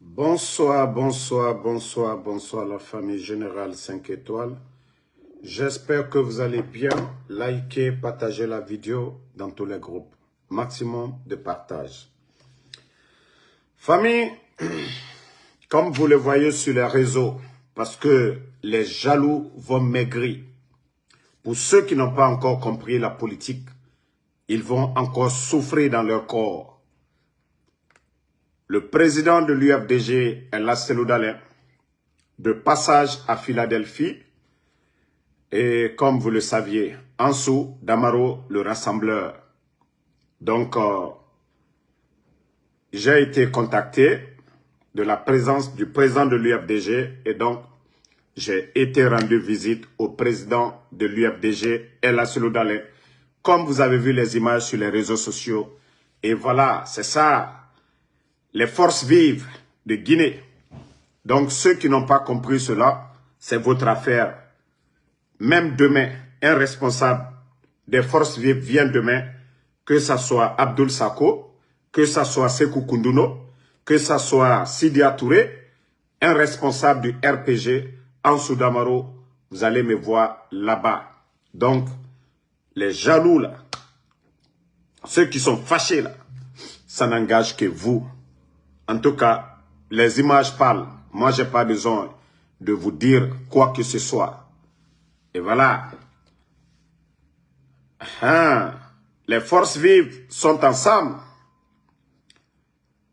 Bonsoir, bonsoir, bonsoir, bonsoir la famille Générale 5 étoiles. J'espère que vous allez bien. Likez, partagez la vidéo dans tous les groupes. Maximum de partage. Famille, comme vous le voyez sur les réseaux, parce que les jaloux vont maigrir. Pour ceux qui n'ont pas encore compris la politique, ils vont encore souffrir dans leur corps. Le président de l'UFDG est Lasselou Dalen, de passage à Philadelphie. Et comme vous le saviez, Ansou Damaro, le rassembleur. Donc, j'ai été contacté de la présence du président de l'UFDG et donc, j'ai été rendu visite au président de l'UFDG, El Lasselou Dalen, comme vous avez vu les images sur les réseaux sociaux. Et voilà, c'est ça. Les forces vives de Guinée. Donc, ceux qui n'ont pas compris cela, c'est votre affaire. Même demain, un responsable des forces vives vient demain, que ce soit Abdoul Sako, que ce soit Sekou Koundouno, que ce soit Sidia Touré, un responsable du RPG, Ansou Damaro, vous allez me voir là-bas. Donc, les jaloux là, ceux qui sont fâchés là, ça n'engage que vous. En tout cas, les images parlent. Moi, je n'ai pas besoin de vous dire quoi que ce soit. Et voilà. Les forces vives sont ensemble.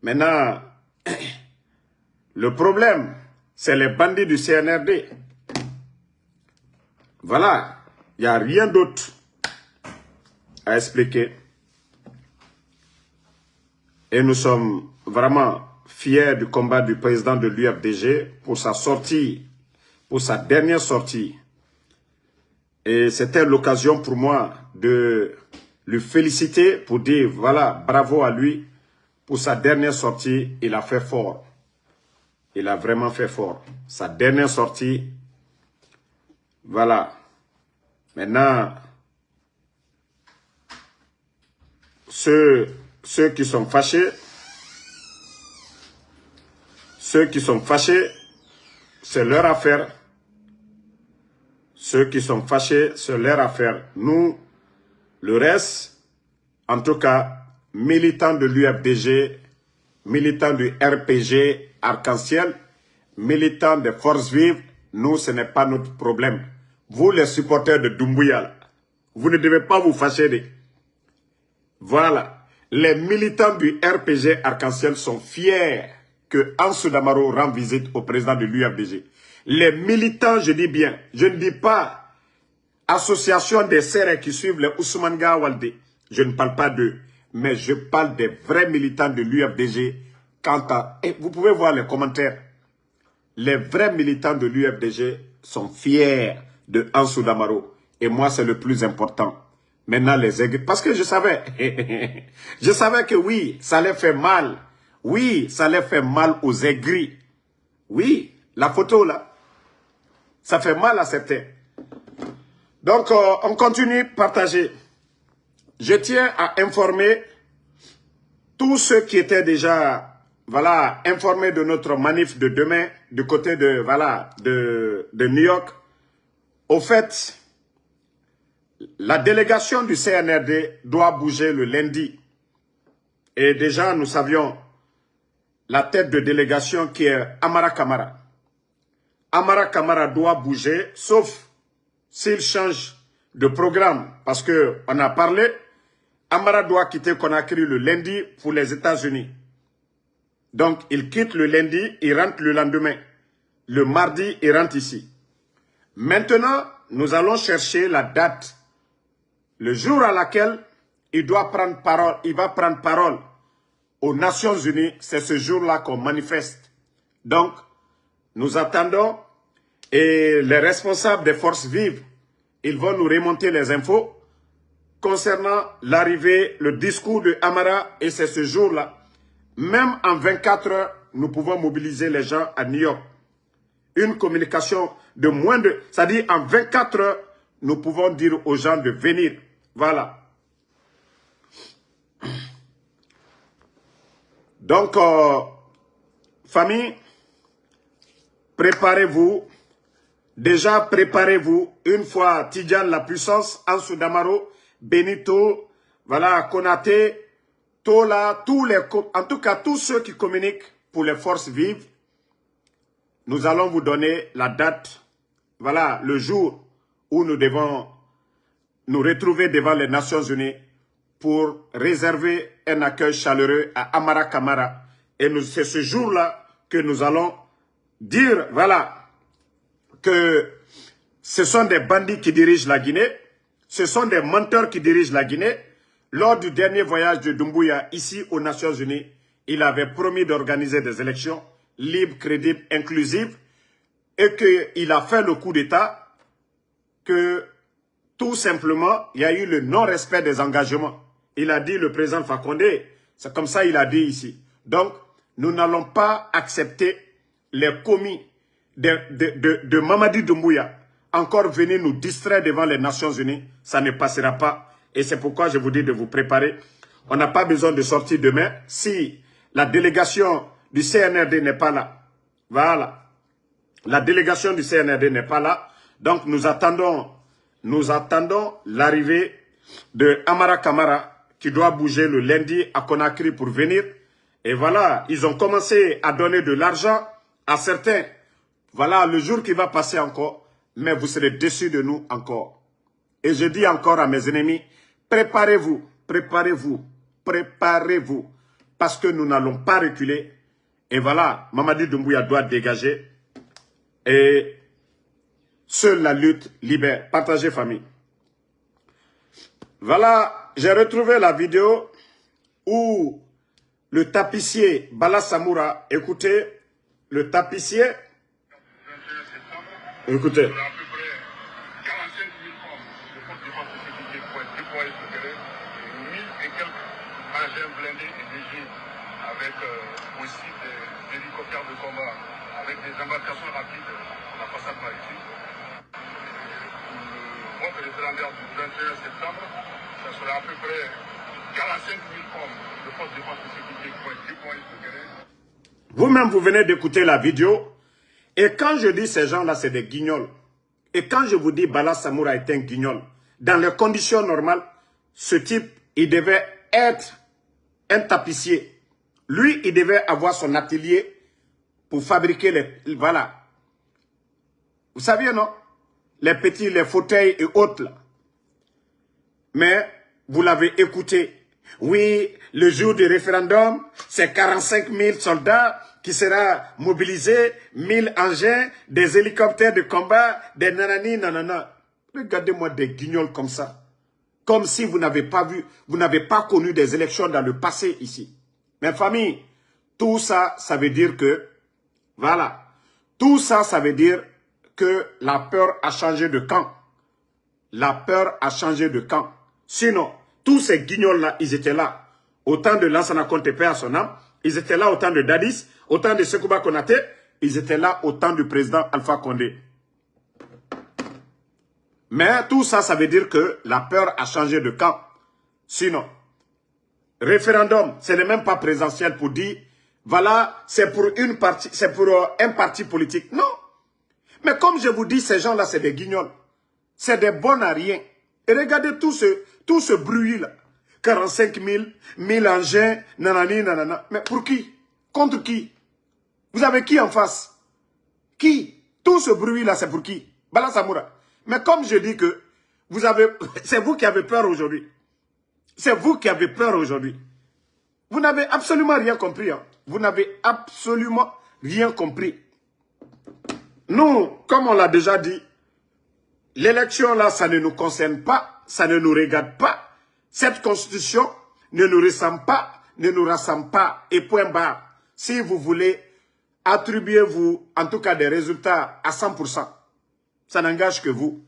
Maintenant, le problème, c'est les bandits du CNRD. Voilà. Il n'y a rien d'autre à expliquer. Et nous sommes vraiment fiers du combat du président de l'UFDG pour sa sortie, pour sa dernière sortie. Et c'était l'occasion pour moi de lui féliciter pour dire, voilà, bravo à lui pour sa dernière sortie. Il a fait fort. Il a vraiment fait fort. Sa dernière sortie, voilà. Maintenant, ceux qui sont fâchés, c'est leur affaire. Ceux qui sont fâchés, c'est leur affaire. Nous, le reste, en tout cas, militants de l'UFDG, militants du RPG Arc-en-Ciel, militants des forces vives, nous, ce n'est pas notre problème. Vous, les supporters de Doumbouya, vous ne devez pas vous fâcher. Voilà. Les militants du RPG Arc-en-Ciel sont fiers que Ansou Damaro rend visite au président de l'UFDG. Les militants, je dis bien, je ne dis pas association des serres qui suivent les Ousmane Gawalde. Je ne parle pas d'eux, mais je parle des vrais militants de l'UFDG. Et vous pouvez voir les commentaires. Les vrais militants de l'UFDG sont fiers de Ansou Damaro. Et moi, c'est le plus important. Maintenant, les aigris. Parce que je savais. Je savais que oui, ça allait faire mal. Oui, ça allait faire mal aux aigris. Oui, la photo là. Ça fait mal à certains. Donc, on continue de partager. Je tiens à informer tous ceux qui étaient déjà, voilà, informés de notre manif de demain, du côté de, voilà, de New York. Au fait, la délégation du CNRD doit bouger le lundi. Et déjà, nous savions la tête de délégation qui est Amara Kamara. Amara Kamara doit bouger, sauf s'il change de programme. Parce qu'on a parlé, Amara doit quitter Conakry le lundi pour les États-Unis. Donc, il quitte le lundi, il rentre le lendemain. Le mardi, il rentre ici. Maintenant, nous allons chercher la date. Le jour à laquelle il doit prendre parole, il va prendre parole aux Nations Unies. C'est ce jour-là qu'on manifeste. Donc, nous attendons et les responsables des forces vives, ils vont nous remonter les infos concernant l'arrivée, le discours de Amara, et c'est ce jour-là. Même en 24 heures, nous pouvons mobiliser les gens à New York. Une communication de moins de... C'est-à-dire en 24 heures, nous pouvons dire aux gens de venir. Voilà. Donc, famille, préparez-vous. Déjà, préparez-vous. Une fois Tidjane, la puissance, Ansou Damaro, Benito, voilà, Konaté, Tola, en tout cas, tous ceux qui communiquent pour les forces vives, nous allons vous donner la date, voilà, le jour où nous devons nous retrouver devant les Nations Unies pour réserver un accueil chaleureux à Amara Kamara. Et c'est ce jour-là que nous allons dire, voilà, que ce sont des bandits qui dirigent la Guinée, ce sont des menteurs qui dirigent la Guinée. Lors du dernier voyage de Doumbouya ici aux Nations Unies, il avait promis d'organiser des élections libres, crédibles, inclusives, et qu'il a fait le coup d'État, que tout simplement, il y a eu le non-respect des engagements. Il a dit, le président Fakonde, c'est comme ça il a dit ici. Donc, nous n'allons pas accepter les commis de Mamadi Doumbouya encore venir nous distraire devant les Nations Unies. Ça ne passera pas. Et c'est pourquoi je vous dis de vous préparer. On n'a pas besoin de sortir demain. Si la délégation du CNRD n'est pas là, voilà. La délégation du CNRD n'est pas là. Donc, nous attendons l'arrivée de Amara Kamara qui doit bouger le lundi à Conakry pour venir. Et voilà, ils ont commencé à donner de l'argent à certains. Voilà, le jour qui va passer encore, mais vous serez déçus de nous encore. Et je dis encore à mes ennemis, préparez-vous, préparez-vous, préparez-vous. Parce que nous n'allons pas reculer. Et voilà, Mamadi Doumbouya doit dégager. Et seule la lutte libère. Partagez, famille. Voilà, j'ai retrouvé la vidéo où le tapissier Bala Samoura, écoutez, le tapissier, écoutez. Avec aussi des hélicoptères de combat, avec des embarcations rapides à la façade maritime. Le vote référendaire du 21 septembre, ça sera à peu près 45 000 hommes de force de défense et sécurité qui vont être déployés sur le terrain. Vous-même, vous venez d'écouter la vidéo. Et quand je dis ces gens-là, c'est des guignols. Et quand je vous dis Bala Samoura est un guignol, dans les conditions normales, ce type, il devait être un tapissier. Lui, il devait avoir son atelier pour fabriquer les... Voilà. Vous saviez, non? Les petits, les fauteuils et autres. Là. Mais, vous l'avez écouté. Oui, le jour du référendum, c'est 45 000 soldats qui seront mobilisés, 1000 engins, des hélicoptères de combat, des nanani, nanana. Regardez-moi des guignols comme ça. Comme si vous n'avez pas vu, vous n'avez pas connu des élections dans le passé ici. Mes familles, tout ça, ça veut dire que, voilà, tout ça, ça veut dire que la peur a changé de camp. La peur a changé de camp. Sinon, tous ces guignols-là, ils étaient là. Au temps de Lansana Conté, paix à son âme, ils étaient là au temps de Dadis, au temps de Sekouba Konaté, ils étaient là au temps du président Alpha Condé. Mais tout ça, ça veut dire que la peur a changé de camp. Sinon, référendum, ce n'est même pas présidentiel pour dire, voilà, c'est pour une partie, c'est pour un parti politique. Non. Mais comme je vous dis, ces gens-là, c'est des guignols. C'est des bons à rien. Et regardez tout ce bruit-là. 45 000, 1000 engins, nanani, nanana. Mais pour qui? Contre qui? Vous avez qui en face? Qui? Tout ce bruit-là, c'est pour qui? Bala Samoura. Mais comme je dis que vous avez, c'est vous qui avez peur aujourd'hui. C'est vous qui avez peur aujourd'hui. Vous n'avez absolument rien compris. Hein. Vous n'avez absolument rien compris. Nous, comme on l'a déjà dit, l'élection là, ça ne nous concerne pas, ça ne nous regarde pas. Cette constitution ne nous ressemble pas, ne nous rassemble pas. Et point barre. Si vous voulez, attribuez-vous en tout cas des résultats à 100%. Ça n'engage que vous.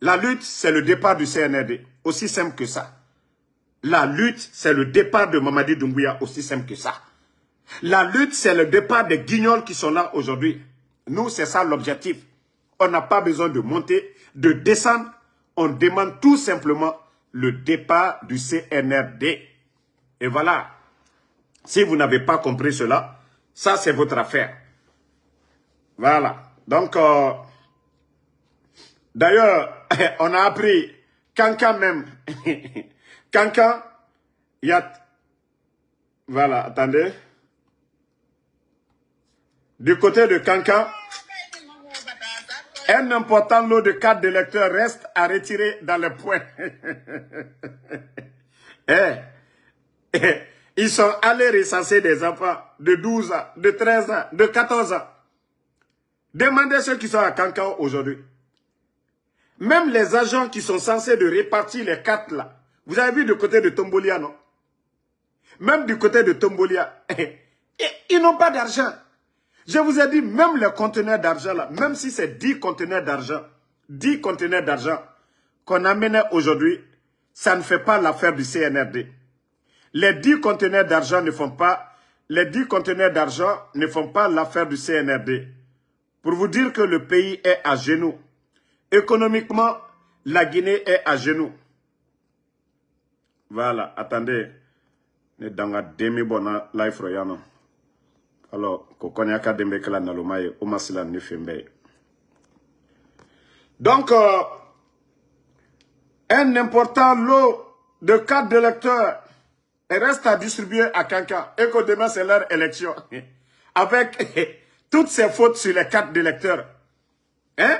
La lutte, c'est le départ du CNRD. Aussi simple que ça. La lutte, c'est le départ de Mamadi Doumbouya. Aussi simple que ça. La lutte, c'est le départ des guignols qui sont là aujourd'hui. Nous, c'est ça l'objectif. On n'a pas besoin de monter, de descendre. On demande tout simplement le départ du CNRD. Et voilà. Si vous n'avez pas compris cela, Ça, c'est votre affaire. Voilà. Donc, d'ailleurs, on a appris, Kankan même, Kankan, il y a... Voilà, attendez. Du côté de Kankan, un important lot de cartes d'électeurs reste à retirer dans les points. Ils sont allés recenser des enfants de 12 ans, de 13 ans, de 14 ans. Demandez ceux qui sont à Kankan aujourd'hui. Même les agents qui sont censés de répartir les cartes là. Vous avez vu du côté de Tombolia, non? Même du côté de Tombolia, ils n'ont pas d'argent. Je vous ai dit, même les conteneurs d'argent là, même si c'est 10 conteneurs d'argent, 10 conteneurs d'argent qu'on amenait aujourd'hui, ça ne fait pas l'affaire du CNRD. Les 10 conteneurs d'argent ne font pas, l'affaire du CNRD. Pour vous dire que le pays est à genoux. Économiquement, la Guinée est à genoux. Voilà, attendez. Dans demi bona life royano. Alors, kokonyaka dembe kala nalomaye omasila ni fembe. Donc, un important lot de cartes d'électeurs reste à distribuer à Kankan. Et que demain, c'est leur élection. Avec toutes ces fautes sur les cartes d'électeurs. Hein?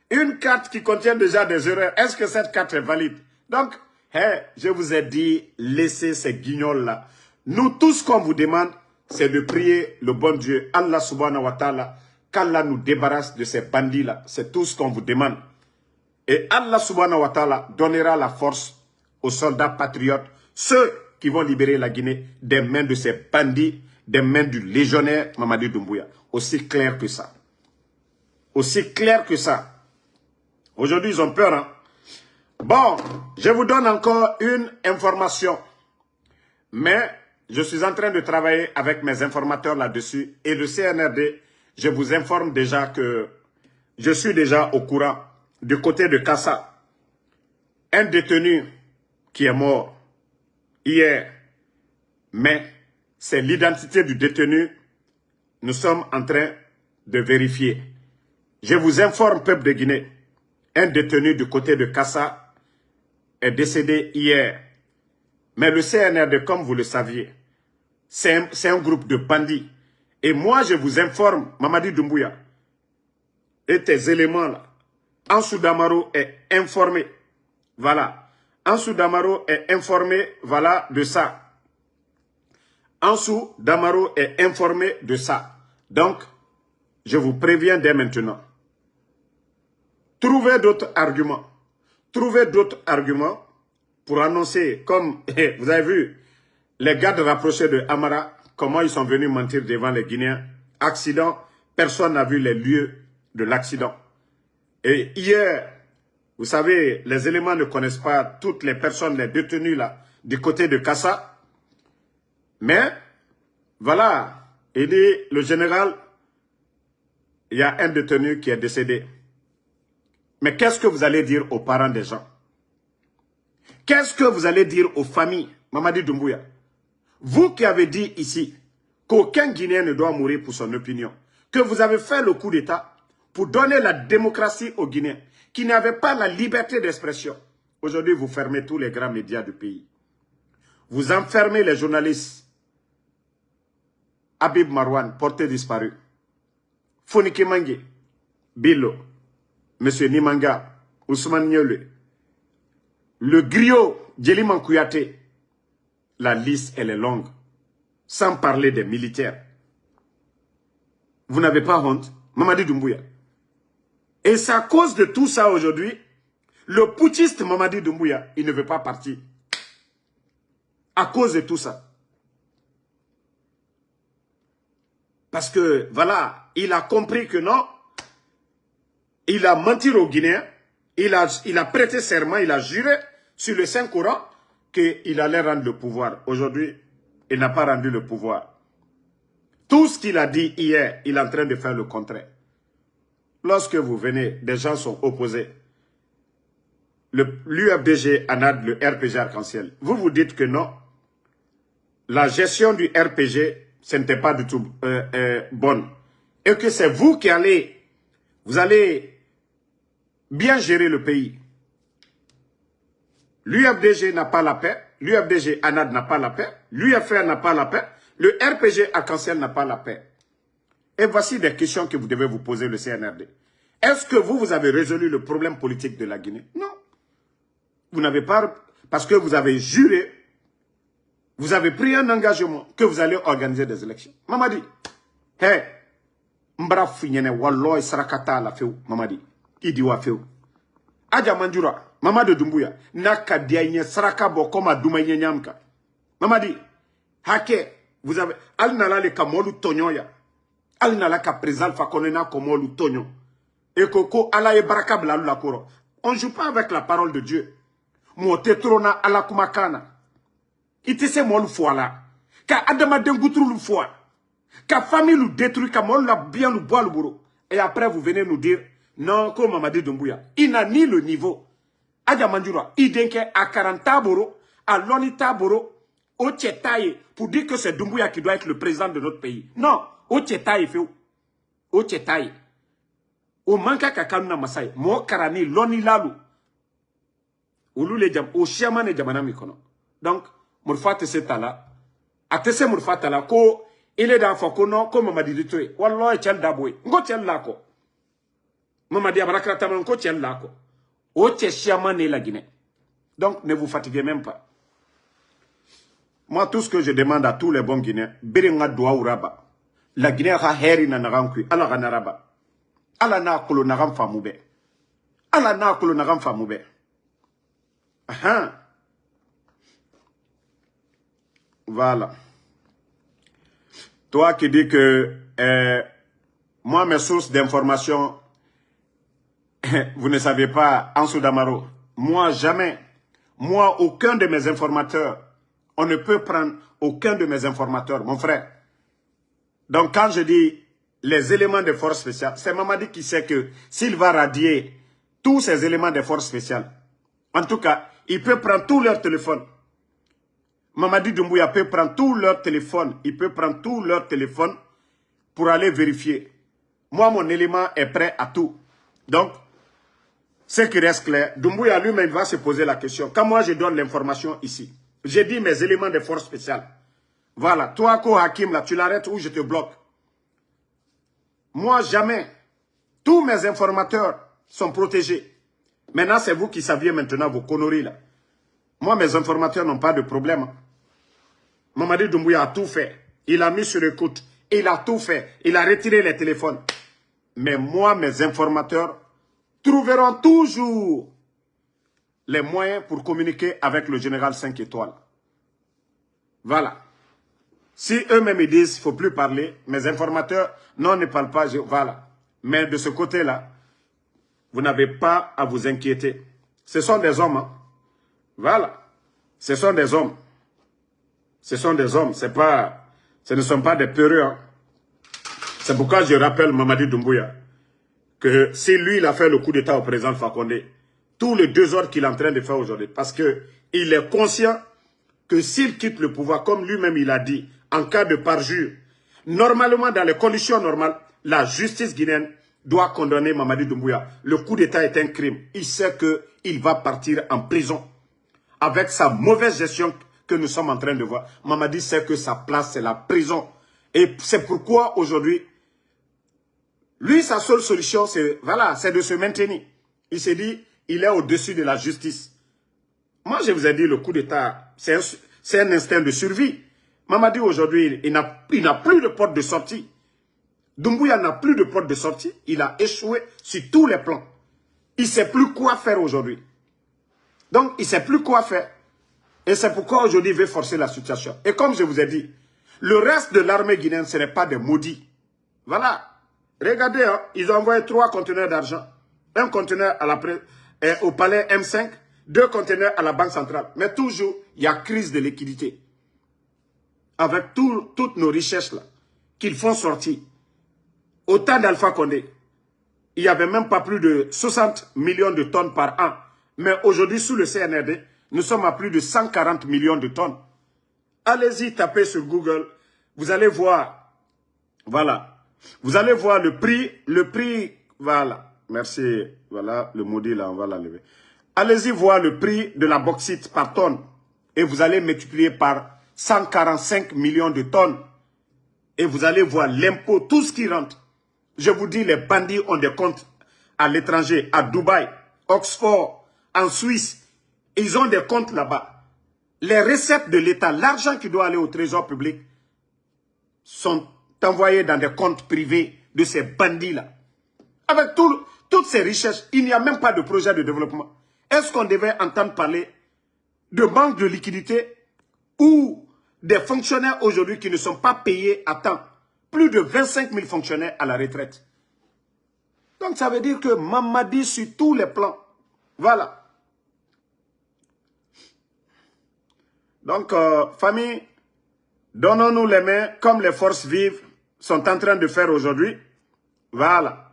Une carte qui contient déjà des erreurs. Est-ce que cette carte est valide? Donc, je vous ai dit, laissez ces guignols-là. Nous, tout ce qu'on vous demande, c'est de prier le bon Dieu, Allah subhanahu wa ta'ala, qu'Allah nous débarrasse de ces bandits-là. C'est tout ce qu'on vous demande. Et Allah subhanahu wa ta'ala donnera la force aux soldats patriotes, ceux qui vont libérer la Guinée des mains de ces bandits, des mains du légionnaire Mamadi Doumbouya. Aussi clair que ça. Aussi clair que ça. Aujourd'hui, ils ont peur, hein. Bon, je vous donne encore une information. Mais je suis en train de travailler avec mes informateurs là-dessus. Et le CNRD, je vous informe déjà que je suis déjà au courant. Du côté de Kassa, un détenu qui est mort hier. Mais c'est l'identité du détenu. Nous sommes en train de vérifier. Je vous informe, peuple de Guinée. Un détenu du côté de Kassa est décédé hier. Mais le CNRD, comme vous le saviez, c'est un groupe de bandits. Et moi, je vous informe, Mamadi Doumbouya, et tes éléments là, Ansou Damaro est informé. Voilà. Ansou Damaro est informé, voilà, de ça. Ansou Damaro est informé de ça. Donc, je vous préviens dès maintenant. Trouvez d'autres arguments. Trouvez d'autres arguments pour annoncer, comme vous avez vu, les gardes rapprochés de Amara, comment ils sont venus mentir devant les Guinéens. Accident, personne n'a vu les lieux de l'accident. Et hier, vous savez, les éléments ne connaissent pas toutes les personnes, les détenus là, du côté de Kassa. Mais, voilà, il dit, le général, il y a un détenu qui est décédé. Mais qu'est-ce que vous allez dire aux parents des gens? Qu'est-ce que vous allez dire aux familles, Mamadi Doumbouya? Vous qui avez dit ici qu'aucun Guinéen ne doit mourir pour son opinion, que vous avez fait le coup d'État pour donner la démocratie aux Guinéens, qui n'avaient pas la liberté d'expression. Aujourd'hui, vous fermez tous les grands médias du pays. Vous enfermez les journalistes. Habib Marwan, porté disparu. Fonike Mange, Bilo, M. Nimanga, Ousmane Niole, le griot Djeliman Kouyaté. La liste, elle est longue. Sans parler des militaires. Vous n'avez pas honte, Mamadi Doumbouya. Et c'est à cause de tout ça aujourd'hui, le putschiste Mamadi Doumbouya, il ne veut pas partir. À cause de tout ça. Parce que, voilà, il a compris que non, il a menti aux Guinéens, il a prêté serment, il a juré sur le Saint-Coran qu'il allait rendre le pouvoir. Aujourd'hui, il n'a pas rendu le pouvoir. Tout ce qu'il a dit hier, il est en train de faire le contraire. Lorsque vous venez, des gens sont opposés. L'UFDG, ANAD, le RPG Arc-en-Ciel. Vous vous dites que non. La gestion du RPG, ce n'était pas du tout bonne. Et que c'est vous qui vous allez bien gérer le pays. L'UFDG n'a pas la paix, l'UFDG ANAD n'a pas la paix, l'UFR n'a pas la paix, le RPG Arc-en-Ciel n'a pas la paix. Et voici des questions que vous devez vous poser, le CNRD. Est-ce que vous avez résolu le problème politique de la Guinée? Non. Vous n'avez pas, parce que vous avez juré, vous avez pris un engagement que vous allez organiser des élections. Mamadi, hey, mbra finyene wallo sarakata la feu, Mamadi, idi wa feu. Aja Manjura, Mamadi Doumbouya, naka diagne saraka bo koma doumaye nyamka. Mamadi, hake, vous avez, al nala le kamolu tonyoya, al nala ka présal fa konena komolu tonyo. Et koko ala e baraka blalu la koro. On joue pas avec la parole de Dieu. Mo tetrona ala kumakana. Ite se molu foi là. Ka adama dengutru lu foi. Ka famille lu détruit, ka molu la bien lu bois lu bourreau. Et après vous venez nous dire, non, comme Mamadi Doumbouya, il n'a ni le niveau. Adja Manjura, il denke à 40 taboro, à l'oni taboro, au tchetaye, pour dire que c'est Doumbouya qui doit être le président de notre pays. Non, au tchetaye fait où? Au tchetaye. Au manka kakamna masai, mo karani, l'oni lalu. Oulu le jam, au chiaman et jamana mikono. Donc, Mourfate c'est là. Atese Mourfate là, ko, il est dans Fokono, comme Mamadi Ditoué. Wallah, tchel daboué. Ngo tchel là, ko. Mamadi Abarakratama, ngo tchel là, ko. O tche chiaman et la Guinée. Donc, ne vous fatiguez même pas. Moi, tout ce que je demande à tous les bons Guinéens, Biringa doa uraba. La Guinée a heri na narankui, ala ganaraba. Ala na kolo naram famoube. Ala na kolo naram famoube. Voilà. Toi qui dis que moi, mes sources d'information, vous ne savez pas, Ansou Damaro, moi jamais, moi aucun de mes informateurs, on ne peut prendre aucun de mes informateurs, mon frère. Donc quand je dis les éléments des forces spéciales, c'est Mamadi qui sait que s'il va radier tous ces éléments des forces spéciales, en tout cas, il peut prendre tous leurs téléphones. Mamadi Doumbouya peut prendre tous leurs téléphones. Il peut prendre tous leurs téléphones pour aller vérifier. Moi, mon élément est prêt à tout. Donc, ce qui reste clair, Doumbouya lui-même va se poser la question. Quand moi, je donne l'information ici, j'ai dit mes éléments de force spéciale. Voilà. Toi, Ko Hakim, là, tu l'arrêtes ou je te bloque. Moi, jamais. Tous mes informateurs sont protégés. Maintenant, c'est vous qui saviez maintenant vos conneries là. Moi, mes informateurs n'ont pas de problème. Mamadi Doumbouya a tout fait. Il a mis sur écoute. Il a tout fait. Il a retiré les téléphones. Mais moi, mes informateurs trouveront toujours les moyens pour communiquer avec le général 5 étoiles. Voilà. Si eux-mêmes ils disent qu'il ne faut plus parler, mes informateurs, non, ne parlent pas. Voilà. Mais de ce côté-là, vous n'avez pas à vous inquiéter. Ce sont des hommes. Hein. Voilà. Ce sont des hommes. Ce sont des hommes. Ce ne sont pas des peureux. Hein. C'est pourquoi je rappelle Mamadi Doumbouya que si lui, il a fait le coup d'État au président Fakonde, tous les 2 ordres qu'il est en train de faire aujourd'hui, parce qu'il est conscient que s'il quitte le pouvoir, comme lui-même il a dit, en cas de parjure, normalement, dans les conditions normales, la justice guinéenne doit condamner Mamadi Doumbouya. Le coup d'État est un crime. Il sait qu'il va partir en prison. Avec sa mauvaise gestion que nous sommes en train de voir, Mamadi sait que sa place, c'est la prison. Et c'est pourquoi aujourd'hui, lui, sa seule solution, c'est voilà, c'est de se maintenir. Il s'est dit, il est au-dessus de la justice. Moi, je vous ai dit, le coup d'État, c'est un instinct de survie. Mamadi, aujourd'hui, il n'a plus de porte de sortie. Doumbouya n'a plus de porte de sortie. Il a échoué sur tous les plans. Il ne sait plus quoi faire aujourd'hui. Donc, il ne sait plus quoi faire. Et c'est pourquoi aujourd'hui, il veut forcer la situation. Et comme je vous ai dit, le reste de l'armée guinéenne, ce n'est pas des maudits. Voilà. Regardez, hein, ils ont envoyé 3 conteneurs d'argent. Un conteneur au palais M5, 2 conteneurs à la Banque centrale. Mais toujours, il y a crise de liquidité. Avec toutes nos richesses là, qu'ils font sortir. Au temps d'Alpha Condé, il n'y avait même pas plus de 60 millions de tonnes par an. Mais aujourd'hui, sous le CNRD, nous sommes à plus de 140 millions de tonnes. Allez-y, tapez sur Google Vous allez voir, voilà. Vous allez voir le prix, voilà. Merci, voilà, le maudit là, on va l'enlever. Allez-y voir le prix de la bauxite par tonne et vous allez multiplier par 145 millions de tonnes et vous allez voir l'impôt, tout ce qui rentre. Je vous dis, les bandits ont des comptes à l'étranger, à Dubaï, Oxford, en Suisse. Ils ont des comptes là-bas. Les recettes de l'État, l'argent qui doit aller au trésor public, sont envoyés dans des comptes privés de ces bandits-là. Avec toutes ces richesses, il n'y a même pas de projet de développement. Est-ce qu'on devait entendre parler de manque de liquidité ou des fonctionnaires aujourd'hui qui ne sont pas payés à temps? Plus de 25 000 fonctionnaires à la retraite. Donc ça veut dire que Mamadi sur tous les plans. Voilà. Donc, famille, donnons-nous les mains comme les forces vives sont en train de faire aujourd'hui. Voilà.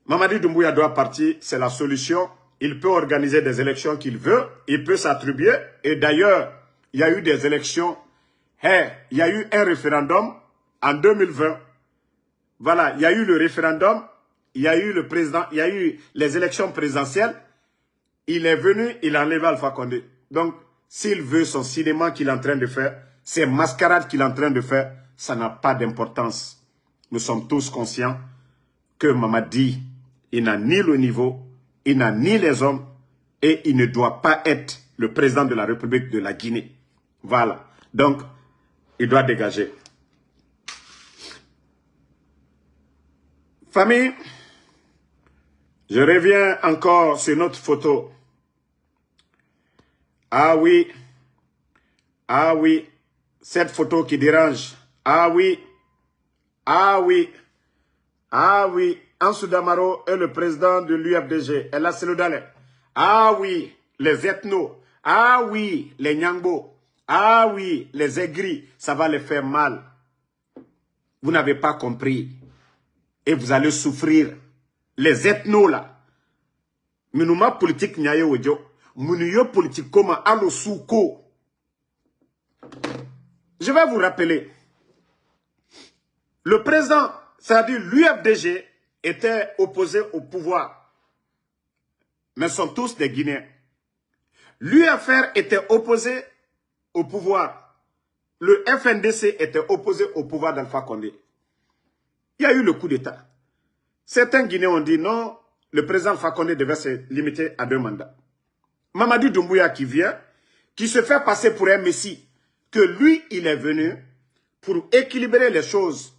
Mamadi Doumbouya doit partir, c'est la solution. Il peut organiser des élections qu'il veut, il peut s'attribuer. Et d'ailleurs, il y a eu des élections, il y a eu un référendum en 2020. Voilà, il y a eu le référendum, il y a eu le président, il y a eu les élections présidentielles. Il est venu, il a enlevé Alpha Condé. Donc, s'il veut son cinéma qu'il est en train de faire, ces mascarades qu'il est en train de faire, ça n'a pas d'importance. Nous sommes tous conscients que Mamadi, il n'a ni le niveau, il n'a ni les hommes, et il ne doit pas être le président de la République de la Guinée. Voilà. Donc, il doit dégager. Famille, je reviens encore sur notre photo. Ah oui, cette photo qui dérange. Ah oui, Ansou Damaro est le président de l'UFDG. Elle a Seloudalé. Ah oui, les ethnos. Ah oui, les Nyangbo. Ah oui, les aigris. Ça va les faire mal. Vous n'avez pas compris. Et vous allez souffrir. Les ethnos là. Minouma politique nyaye ojo. Mouniyo politique comme Alo Souko. Je vais vous rappeler. Le président, c'est-à-dire l'UFDG, était opposé au pouvoir. Mais sont tous des Guinéens. L'UFR était opposé au pouvoir. Le FNDC était opposé au pouvoir d'Alpha Condé. Il y a eu le coup d'État. Certains Guinéens ont dit non, le président Alpha Condé devait se limiter à 2 mandats. Mamadi Doumbouya qui vient, qui se fait passer pour un messie, que lui, il est venu pour équilibrer les choses,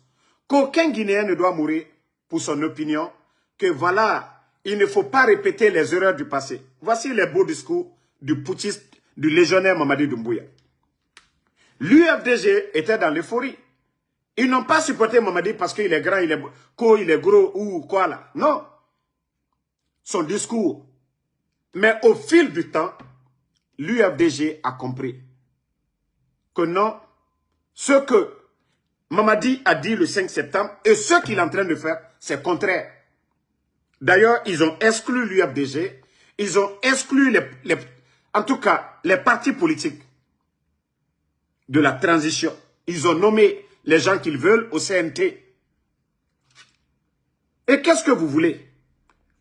qu'aucun Guinéen ne doit mourir pour son opinion, que voilà, il ne faut pas répéter les erreurs du passé. Voici les beaux discours du putschiste, du légionnaire Mamadi Doumbouya. L'UFDG était dans l'euphorie. Ils n'ont pas supporté Mamadi parce qu'il est grand, il est gros ou quoi là. Non. Son discours. Mais au fil du temps, l'UFDG a compris que non, ce que Mamadi a dit le 5 septembre et ce qu'il est en train de faire, c'est contraire. D'ailleurs, ils ont exclu l'UFDG, ils ont exclu en tout cas les partis politiques de la transition. Ils ont nommé les gens qu'ils veulent au CNT. Et qu'est-ce que vous voulez?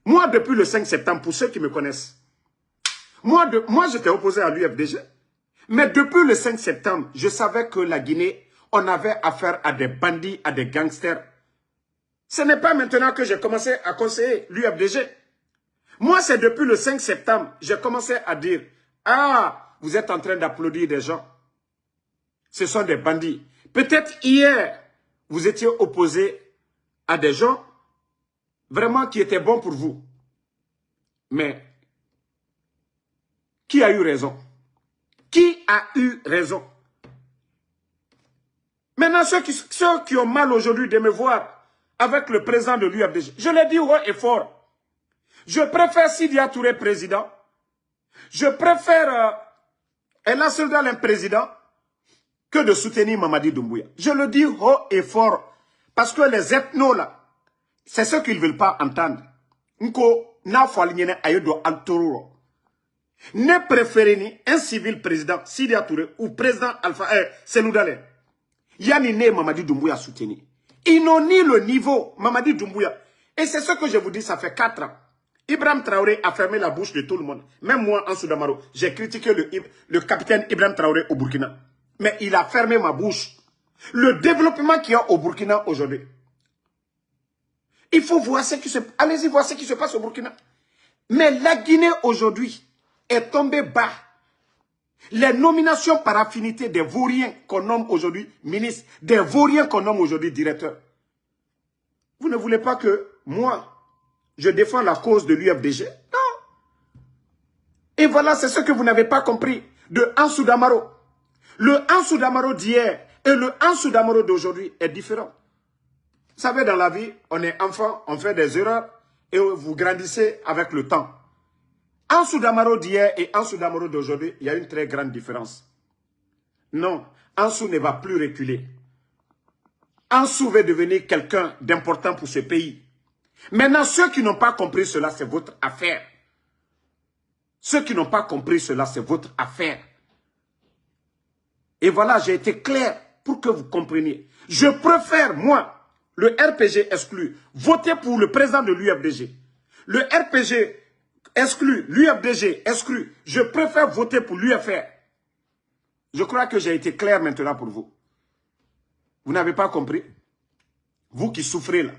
Moi, depuis le 5 septembre, pour ceux qui me connaissent, moi j'étais opposé à l'UFDG. Mais depuis le 5 septembre, je savais que la Guinée, on avait affaire à des bandits, à des gangsters. Ce n'est pas maintenant que j'ai commencé à conseiller l'UFDG. Moi, c'est depuis le 5 septembre, j'ai commencé à dire, ah, vous êtes en train d'applaudir des gens. Ce sont des bandits. Peut-être hier, vous étiez opposé à des gens vraiment qui étaient bons pour vous. Mais qui a eu raison? Qui a eu raison? Maintenant, ceux qui ont mal aujourd'hui de me voir avec le président de l'UFDG, je l'ai dit haut et fort. Je préfère Sidya Touré président. Je préfère Ella Seloudalé un président que de soutenir Mamadi Doumbouya. Je le dis haut et fort. Parce que les ethnos là, c'est ce qu'ils ne veulent pas entendre. Nko na falignene ayodo altororo. Ne préférez ni un civil président Sidya Touré ou président Seloudalé. Yanniné Mamadi Doumbouya soutenu. Ils n'ont ni le niveau Mamadi Doumbouya. Et c'est ce que je vous dis, ça fait 4 ans. Ibrahim Traoré a fermé la bouche de tout le monde. Même moi, en Soudamaro, j'ai critiqué le capitaine Ibrahim Traoré au Burkina. Mais il a fermé ma bouche. Le développement qu'il y a au Burkina aujourd'hui. Il faut voir ce qui se passe. Allez-y voir ce qui se passe au Burkina. Mais la Guinée aujourd'hui est tombée bas. Les nominations par affinité des vauriens qu'on nomme aujourd'hui ministres, des vauriens qu'on nomme aujourd'hui directeurs. Vous ne voulez pas que moi, je défends la cause de l'UFDG? Non. Et voilà, c'est ce que vous n'avez pas compris de Ansou Damaro. Le Ansou Damaro d'hier et le Ansou Damaro d'aujourd'hui est différent. Vous savez, dans la vie, on est enfant, on fait des erreurs et vous grandissez avec le temps. Ansou Damaro d'hier et Ansou Damaro d'aujourd'hui, il y a une très grande différence. Non, Ansou ne va plus reculer. Ansou va devenir quelqu'un d'important pour ce pays. Maintenant, ceux qui n'ont pas compris cela, c'est votre affaire. Ceux qui n'ont pas compris cela, c'est votre affaire. Et voilà, j'ai été clair pour que vous compreniez. Je préfère, moi, le RPG exclu, voter pour le président de l'UFDG. Le RPG exclu, l'UFDG exclu. Je préfère voter pour l'UFR. Je crois que j'ai été clair maintenant pour vous. Vous n'avez pas compris? Vous qui souffrez là.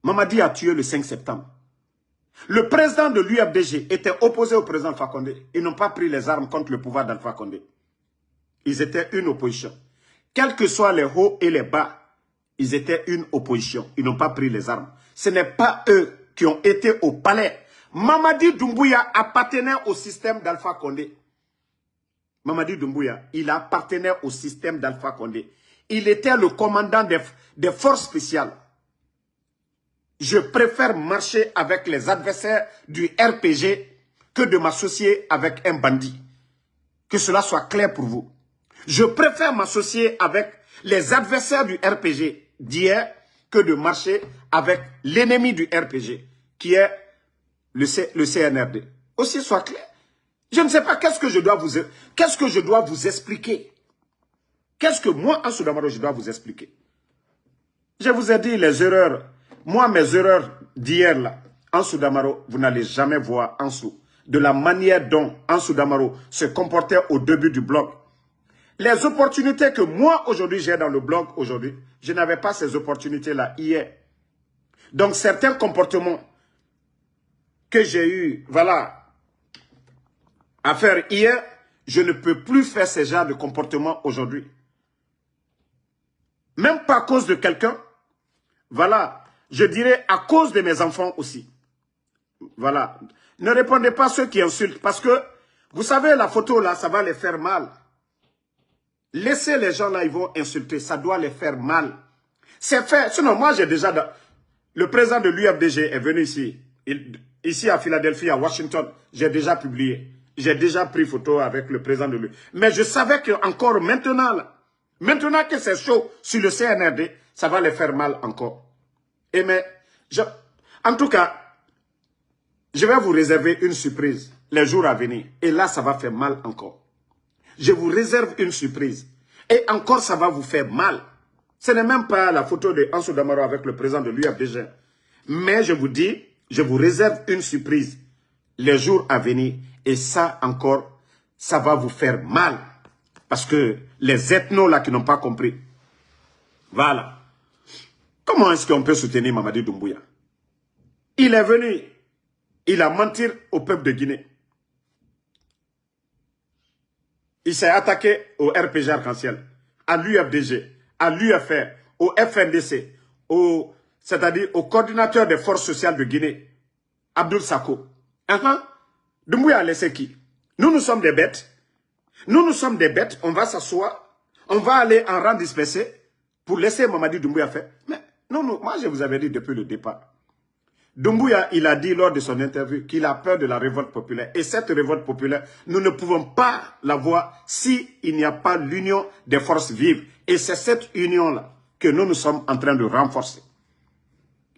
Mamadi a tué le 5 septembre. Le président de l'UFDG était opposé au président Alpha Condé. Ils n'ont pas pris les armes contre le pouvoir d'Alpha Condé. Ils étaient une opposition. Quels que soient les hauts et les bas, ils étaient une opposition. Ils n'ont pas pris les armes. Ce n'est pas eux qui ont été au palais. Mamadi Doumbouya appartenait au système d'Alpha Condé. Mamadi Doumbouya, il appartenait au système d'Alpha Condé. Il était le commandant des forces spéciales. Je préfère marcher avec les adversaires du RPG que de m'associer avec un bandit. Que cela soit clair pour vous. Je préfère m'associer avec les adversaires du RPG d'hier que de marcher avec l'ennemi du RPG, qui est le CNRD. Aussi soit clair. Je ne sais pas qu'est-ce que je dois vous expliquer. Qu'est-ce que moi, Ansou Damaro, je dois vous expliquer. Je vous ai dit les erreurs. Moi, mes erreurs d'hier là, Ansou Damaro, vous n'allez jamais voir Ansou. De la manière dont Ansou Damaro se comportait au début du blog. Les opportunités que moi, aujourd'hui, j'ai dans le blog, aujourd'hui, je n'avais pas ces opportunités-là hier. Donc, certains comportements que j'ai eu, voilà, à faire hier, je ne peux plus faire ce genre de comportement aujourd'hui. Même pas à cause de quelqu'un, voilà, je dirais à cause de mes enfants aussi. Voilà. Ne répondez pas à ceux qui insultent, parce que, vous savez, la photo là, ça va les faire mal. Laissez les gens là, ils vont insulter, ça doit les faire mal. C'est fait, sinon moi j'ai déjà... Le président de l'UFDG est venu ici, ici à Philadelphie, à Washington, j'ai déjà publié. J'ai déjà pris photo avec le président de l'UFDG. Mais je savais que encore maintenant, là, maintenant que c'est chaud sur le CNRD, ça va les faire mal encore. Et mais, en tout cas, je vais vous réserver une surprise les jours à venir. Et là, ça va faire mal encore. Je vous réserve une surprise. Et encore, ça va vous faire mal. Ce n'est même pas la photo de Ansou Damaro avec le président de l'UFDG. Mais je vous dis, je vous réserve une surprise les jours à venir. Et ça encore, ça va vous faire mal. Parce que les ethnos là qui n'ont pas compris. Voilà. Comment est-ce qu'on peut soutenir Mamadi Doumbouya? Il est venu, il a menti au peuple de Guinée. Il s'est attaqué au RPG Arc-en-Ciel, à l'UFDG, à l'UFR, au FNDC, c'est-à-dire au coordinateur des forces sociales de Guinée, Abdoul Sako. Doumbouya a laissé qui? Nous sommes des bêtes. Nous sommes des bêtes, on va s'asseoir, on va aller en rang dispersé pour laisser Mamadi Doumbouya faire. Mais non, moi je vous avais dit depuis le départ. Doumbouya, il a dit lors de son interview qu'il a peur de la révolte populaire. Et cette révolte populaire, nous ne pouvons pas la voir s'il n'y a pas l'union des forces vives. Et c'est cette union-là que nous sommes en train de renforcer.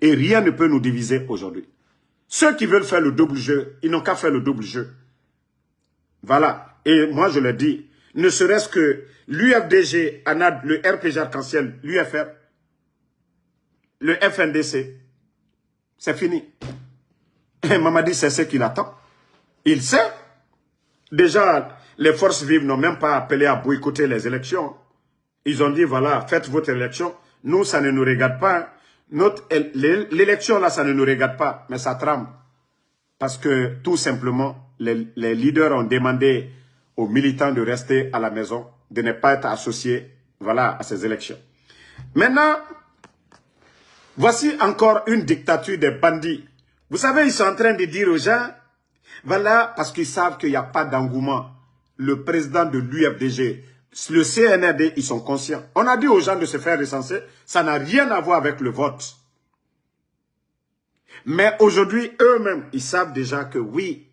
Et rien ne peut nous diviser aujourd'hui. Ceux qui veulent faire le double jeu, ils n'ont qu'à faire le double jeu. Voilà. Et moi, je le dis, ne serait-ce que l'UFDG, ANAD, le RPG Arc-en-Ciel, l'UFR, le FNDC, c'est fini. Et Mamadi, c'est ce qu'il attend. Il sait. Déjà, les forces vives n'ont même pas appelé à boycotter les élections. Ils ont dit, voilà, faites votre élection. Nous, ça ne nous regarde pas. L'élection, là, ça ne nous regarde pas, mais ça tremble. Parce que, tout simplement, les leaders ont demandé aux militants de rester à la maison, de ne pas être associés, voilà, à ces élections. Maintenant, voici encore une dictature des bandits. Vous savez, ils sont en train de dire aux gens, voilà, parce qu'ils savent qu'il n'y a pas d'engouement. Le président de l'UFDG, le CNRD, ils sont conscients. On a dit aux gens de se faire recenser, ça n'a rien à voir avec le vote. Mais aujourd'hui, eux-mêmes, ils savent déjà que oui,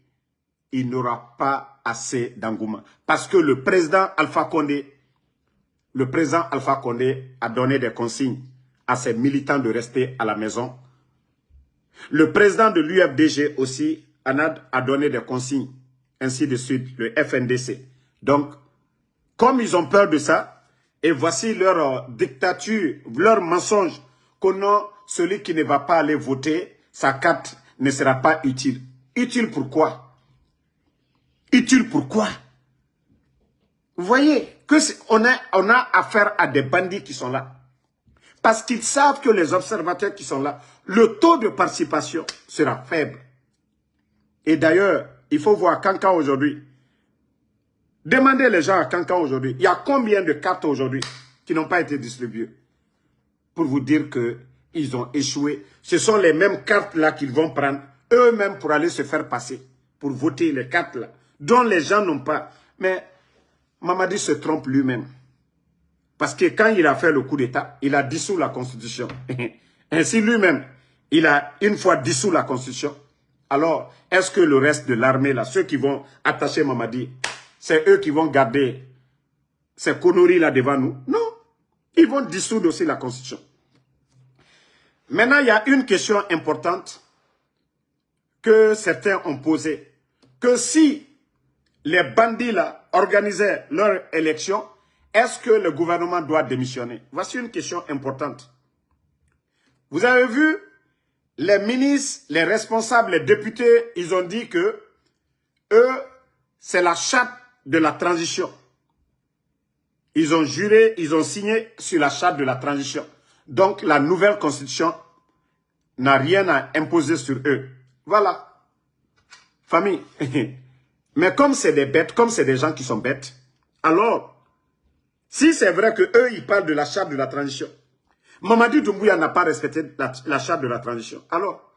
il n'aura pas assez d'engouement. Parce que le président Alpha Condé a donné des consignes à ses militants de rester à la maison. Le président de l'UFDG aussi, ANAD, a donné des consignes, ainsi de suite, le FNDC. Donc, comme ils ont peur de ça, et voici leur dictature, leur mensonge, que non, celui qui ne va pas aller voter, sa carte ne sera pas utile. Utile pourquoi? Utile pourquoi? Vous voyez qu'on a affaire à des bandits qui sont là. Parce qu'ils savent que les observateurs qui sont là, le taux de participation sera faible. Et d'ailleurs, il faut voir Kankan aujourd'hui. Demandez les gens à Kankan aujourd'hui. Il y a combien de cartes aujourd'hui qui n'ont pas été distribuées? Pour vous dire qu'ils ont échoué. Ce sont les mêmes cartes là qu'ils vont prendre eux-mêmes pour aller se faire passer. Pour voter les cartes là. Dont les gens n'ont pas. Mais Mamadi se trompe lui-même. Parce que quand il a fait le coup d'État, il a dissous la Constitution. Ainsi lui-même, il a une fois dissous la Constitution. Alors, est-ce que le reste de l'armée, là, ceux qui vont attacher Mamadi, c'est eux qui vont garder ces conneries là devant nous? Non. Ils vont dissoudre aussi la Constitution. Maintenant, il y a une question importante que certains ont posée. Que si les bandits là organisaient leur élection, est-ce que le gouvernement doit démissionner? Voici une question importante. Vous avez vu, les ministres, les responsables, les députés, ils ont dit que eux, c'est la charte de la transition. Ils ont juré, ils ont signé sur la charte de la transition. Donc, la nouvelle constitution n'a rien à imposer sur eux. Voilà. Famille. Mais comme c'est des bêtes, comme c'est des gens qui sont bêtes, alors, si c'est vrai que eux ils parlent de la charte de la transition, Mamadi Doumbouya n'a pas respecté la charte de la transition. Alors,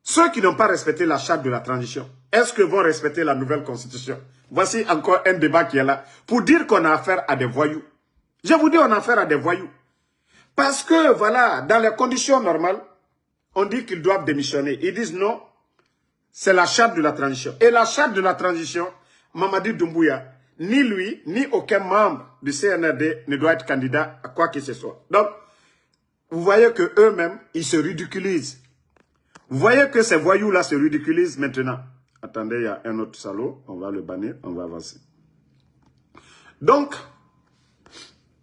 ceux qui n'ont pas respecté la charte de la transition, est-ce qu'ils vont respecter la nouvelle constitution? Voici encore un débat qui est là. Pour dire qu'on a affaire à des voyous. Je vous dis, on a affaire à des voyous. Parce que, voilà, dans les conditions normales, on dit qu'ils doivent démissionner. Ils disent non, c'est la charte de la transition. Et la charte de la transition, Mamadi Doumbouya, ni lui, ni aucun membre du CNRD ne doit être candidat à quoi que ce soit. Donc, vous voyez qu'eux-mêmes, ils se ridiculisent. Vous voyez que ces voyous-là se ridiculisent maintenant. Attendez, il y a un autre salaud. On va le bannir, on va avancer. Donc,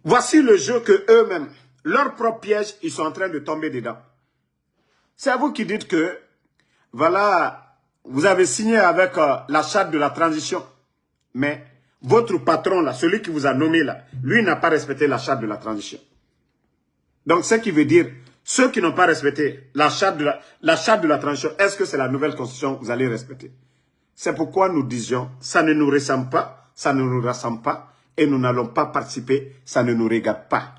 voici le jeu que eux-mêmes, leur propre piège, ils sont en train de tomber dedans. C'est à vous qui dites que, voilà, vous avez signé avec la charte de la transition. Mais votre patron, là, celui qui vous a nommé, là, lui n'a pas respecté la charte de la transition. Donc, ce qui veut dire, ceux qui n'ont pas respecté la charte de la transition, est-ce que c'est la nouvelle constitution que vous allez respecter? C'est pourquoi nous disions, ça ne nous ressemble pas, ça ne nous rassemble pas, et nous n'allons pas participer, ça ne nous regarde pas.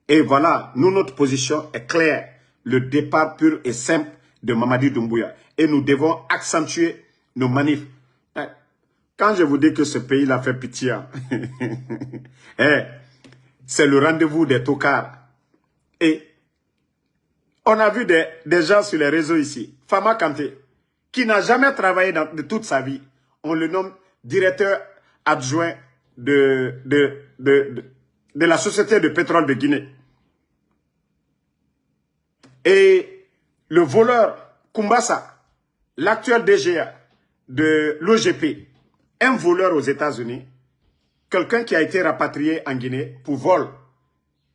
Et voilà, nous, notre position est claire. Le départ pur et simple de Mamadi Doumbouya. Et nous devons accentuer nos manifs. Quand je vous dis que ce pays-là fait pitié, c'est le rendez-vous des tocards. Et on a vu des gens sur les réseaux ici. Fama Kanté, qui n'a jamais travaillé de toute sa vie. On le nomme directeur adjoint de la Société de pétrole de Guinée. Et le voleur Kumbasa, l'actuel DGA de l'OGP, un voleur aux États-Unis, quelqu'un qui a été rapatrié en Guinée pour vol,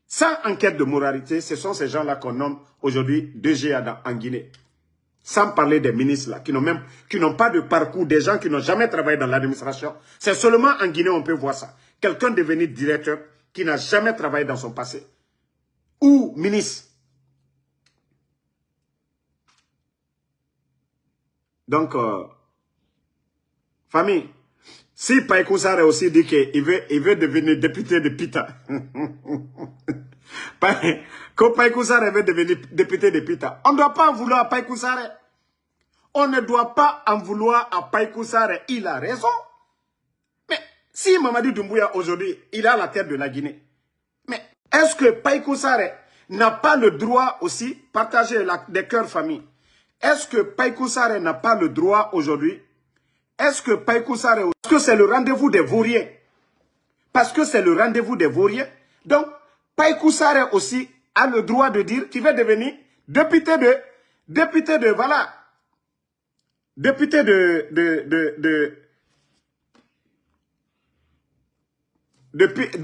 sans enquête de moralité, ce sont ces gens-là qu'on nomme aujourd'hui DG en Guinée. Sans parler des ministres là, qui n'ont pas de parcours, des gens qui n'ont jamais travaillé dans l'administration. C'est seulement en Guinée on peut voir ça. Quelqu'un devenu directeur qui n'a jamais travaillé dans son passé. Ou ministre. Donc, famille, si Païkou Sarr aussi dit qu'il veut devenir député de Pita, quand Païkou Sarr veut devenir député de Pita, on ne doit pas en vouloir à Païkou Sarr. On ne doit pas en vouloir à Païkou Sarr. Il a raison. Mais si Mamadi Doumbouya aujourd'hui, il a la tête de la Guinée, mais est-ce que Païkou Sarr n'a pas le droit aussi de partager des cœurs famille? Est-ce que Païkou Sarr n'a pas le droit aujourd'hui? Est-ce que Païkou Sarr... Parce que c'est le rendez-vous des vauriens. Parce que c'est le rendez-vous des vauriens. Donc, Païkou Sarr aussi a le droit de dire qu'il va devenir député de voilà. Député de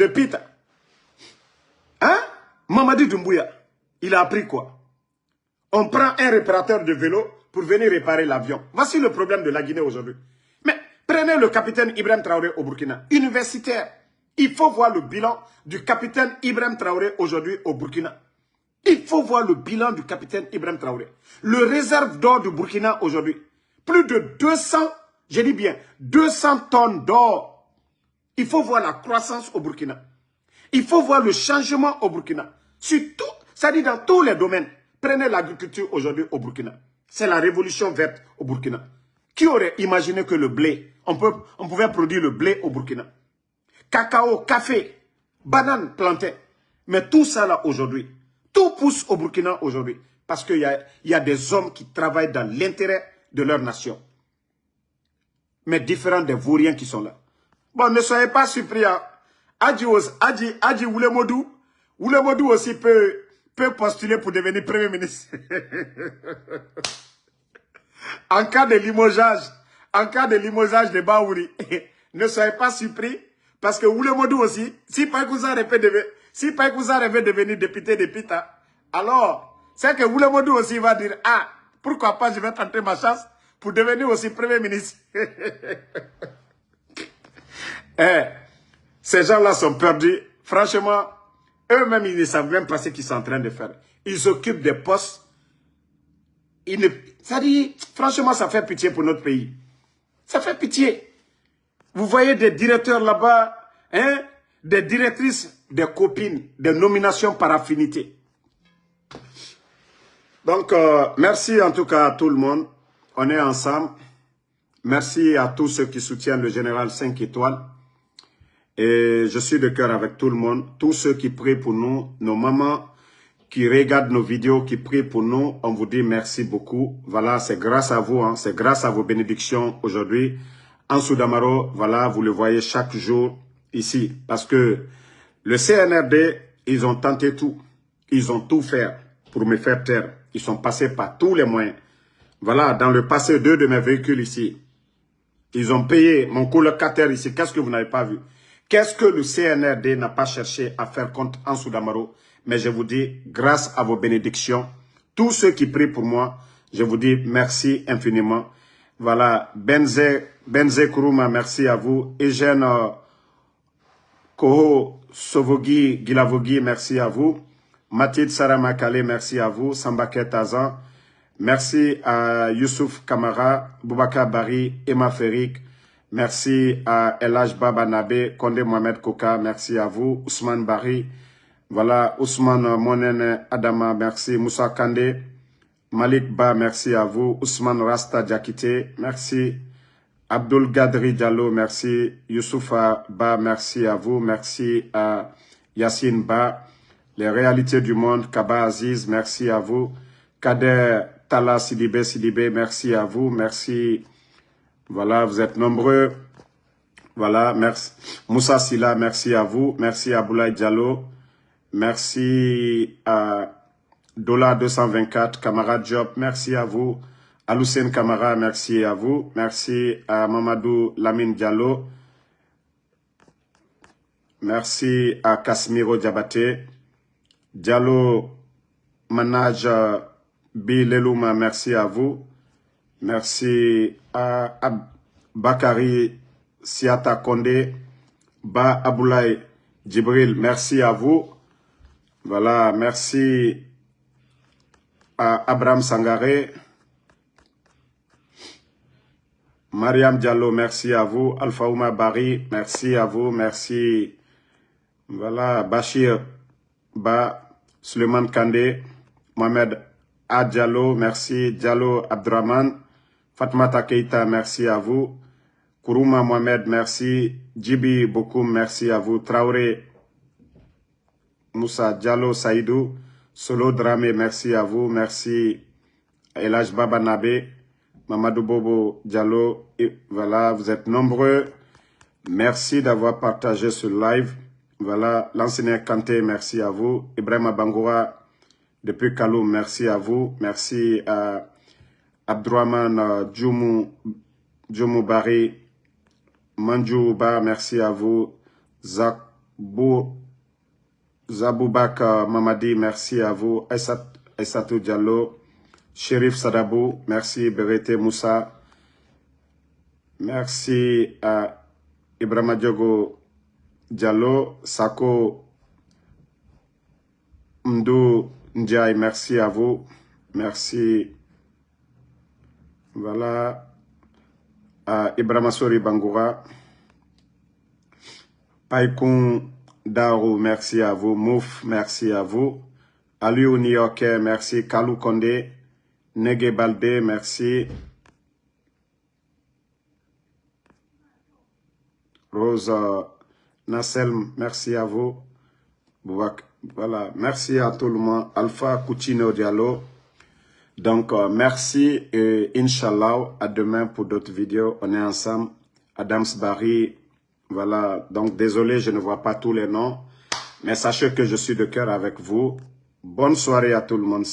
Pita. Hein? Mamadi Doumbouya, il a appris quoi? On prend un réparateur de vélo pour venir réparer l'avion. Voici le problème de la Guinée aujourd'hui. Mais prenez le capitaine Ibrahim Traoré au Burkina, universitaire. Il faut voir le bilan du capitaine Ibrahim Traoré aujourd'hui au Burkina. Il faut voir le bilan du capitaine Ibrahim Traoré. Le réserve d'or du Burkina aujourd'hui. Plus de 200, je dis bien, 200 tonnes d'or. Il faut voir la croissance au Burkina. Il faut voir le changement au Burkina. Sur tout, ça dit dans tous les domaines. Prenez l'agriculture aujourd'hui au Burkina. C'est la révolution verte au Burkina. Qui aurait imaginé que le blé, on pouvait produire le blé au Burkina? Cacao, café, banane, plantain. Mais tout ça là aujourd'hui, tout pousse au Burkina aujourd'hui. Parce qu'il y a des hommes qui travaillent dans l'intérêt de leur nation. Mais différents des vauriens qui sont là. Bon, ne soyez pas surpris. Hein. Adji Oulemodou aussi peut postuler pour devenir Premier ministre. En cas de limogeage de Baouri, ne soyez pas surpris, parce que Oulemodou aussi, si Païkou Sarr veut devenir député de Pita, alors, c'est que Oulemodou aussi va dire, ah, pourquoi pas je vais tenter ma chance pour devenir aussi Premier ministre. Ces gens-là sont perdus. Franchement, eux-mêmes, ils ne savent même pas ce qu'ils sont en train de faire. Ils occupent des postes. Ça dit, franchement, ça fait pitié pour notre pays. Ça fait pitié. Vous voyez des directeurs là-bas, hein, des directrices, des copines, des nominations par affinité. Donc, merci en tout cas à tout le monde. On est ensemble. Merci à tous ceux qui soutiennent le général 5 étoiles. Et je suis de cœur avec tout le monde. Tous ceux qui prient pour nous, nos mamans qui regardent nos vidéos, qui prient pour nous, on vous dit merci beaucoup. Voilà, c'est grâce à vous, hein, c'est grâce à vos bénédictions aujourd'hui. Ansou Damaro, voilà, vous le voyez chaque jour ici. Parce que le CNRD, ils ont tenté tout. Ils ont tout fait pour me faire taire. Ils sont passés par tous les moyens. Voilà, dans le passé, 2 de mes véhicules ici. Ils ont payé mon colocataire ici. Qu'est-ce que vous n'avez pas vu? Qu'est-ce que le CNRD n'a pas cherché à faire contre Ansou Damaro? Mais je vous dis, grâce à vos bénédictions, tous ceux qui prient pour moi, je vous dis merci infiniment. Voilà, Benze Kourouma, merci à vous. Eugène Koho Sovogi Gilavogi, merci à vous. Mathilde Saramakale, merci à vous. Sambake Tazan, merci à Youssouf Kamara, Boubacar Bari, Emma Ferik. Merci à Elhaj Baba Nabe, Kondé Mohamed Koka, merci à vous. Ousmane Bari, voilà, Ousmane Monen Adama, merci. Moussa Kande, Malik Ba, merci à vous. Ousmane Rasta Diakite, merci. Abdul Gadri Diallo, merci. Youssoufa Ba, merci à vous. Merci à Yassine Ba. Les réalités du monde, Kaba Aziz, merci à vous. Kader Tala Sidibé, merci à vous. Merci. Voilà, vous êtes nombreux. Voilà, merci. Moussa Silla, merci à vous. Merci à Boulaye Diallo. Merci à Dola 224, camarade Job, merci à vous. Aloussène Kamara, merci à vous. Merci à Mamadou Lamine Diallo. merci à Casimiro Diabaté. Diallo Manage Bilelouma, merci à vous. Merci à Bakari Siata Kondé, Ba Aboulaye Djibril, merci à vous. Voilà, merci à Abraham Sangaré. Mariam Diallo, merci à vous. Alpha Ouma Bari, merci à vous. Merci. Voilà, Bachir Ba, Suleiman Kandé, Mohamed A. Diallo, merci. Diallo Abdraman, Fatmata Keita, merci à vous. Kourouma Mohamed, merci. Djibi Bokoum, merci à vous. Traoré Moussa Diallo Saïdou, Solo Dramé, merci à vous. Merci. Elaj Baba Nabé, Mamadou Bobo Diallo, et voilà, vous êtes nombreux. Merci d'avoir partagé ce live. Voilà, l'enseignant Kanté, merci à vous. Ibrahima Bangoura, depuis Kaloum, merci à vous. Merci à Abdourahman Djoumou Bari, Manjouba, merci à vous. Zaboubak Mamadi, merci à vous. Aissatou Diallo, Chérif Sadabou, merci. Berete Moussa, merci à Ibrahima Diogo Diallo, Sako Mdou Ndiaye, merci à vous. Merci. Voilà. À Ibrahima Sori Bangoura. Paikoun Darou, merci à vous. Mouf, merci à vous. Aliou New Yorkais, merci. Kalou Kondé. Nege Balde, merci. Rose Nasselm, merci à vous. Voilà, merci à tout le monde. Alpha Coutinho Diallo. Donc, merci et Inch'Allah, à demain pour d'autres vidéos. On est ensemble. Adams Barry, voilà. Donc, désolé, je ne vois pas tous les noms. Mais sachez que je suis de cœur avec vous. Bonne soirée à tout le monde.